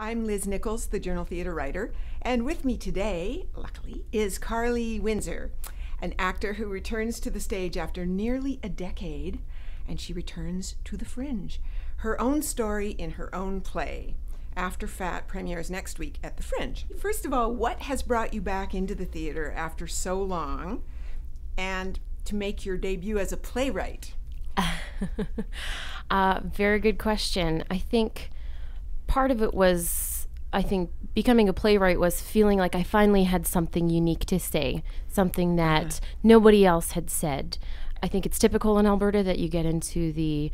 I'm Liz Nicholls, the Journal Theatre writer, and with me today, luckily, is Carlye Windsor, an actor who returns to the stage after nearly a decade, and she returns to the Fringe. Her own story in her own play. Afterfat premieres next week at the Fringe. First of all, what has brought you back into the theatre after so long, and to make your debut as a playwright? Very good question. I think part of it was, becoming a playwright was feeling like I finally had something unique to say, something that nobody else had said. I think it's typical in Alberta that you get into the,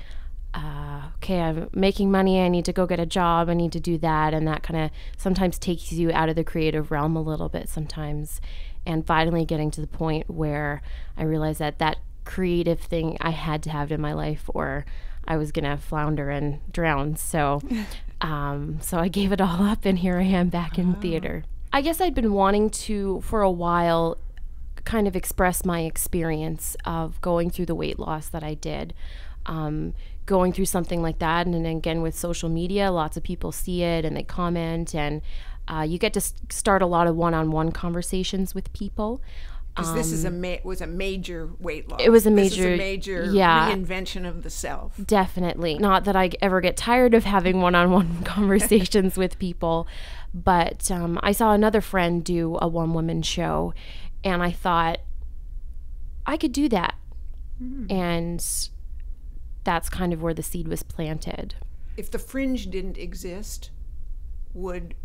okay, I'm making money, I need to go get a job, I need to do that, and that kind of sometimes takes you out of the creative realm a little bit sometimes. And finally getting to the point where I realized that that creative thing I had to have in my life or I was gonna flounder and drown. So I gave it all up, and here I am back in theater. I guess I'd been wanting to, for a while, kind of express my experience of going through the weight loss that I did. Going through something like that, and then again with social media, lots of people see it and they comment, and you get to start a lot of one-on-one conversations with people. Because this is was a major weight loss. It was a This major, is a major reinvention of the self. Definitely. Not that I ever get tired of having one-on-one conversations with people, but I saw another friend do a one-woman show, and I thought, I could do that. And that's kind of where the seed was planted. If the Fringe didn't exist, would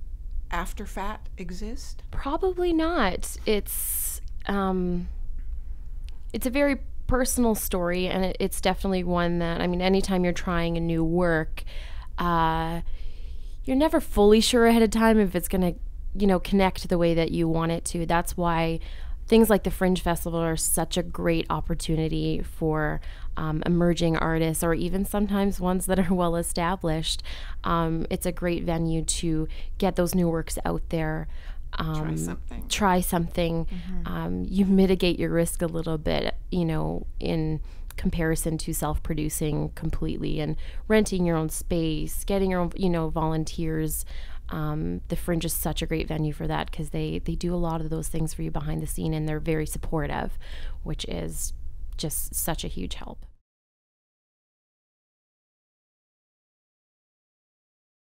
Afterfat exist? Probably not. It's a very personal story, and it's definitely one that, anytime you're trying a new work, you're never fully sure ahead of time if it's going to, connect the way that you want it to. That's why things like the Fringe Festival are such a great opportunity for emerging artists, or even sometimes ones that are well established. It's a great venue to get those new works out there. Try something. You mitigate your risk a little bit, in comparison to self-producing completely and renting your own space, getting your own, volunteers. The Fringe is such a great venue for that, because they do a lot of those things for you behind the scene, and they're very supportive, which is just such a huge help.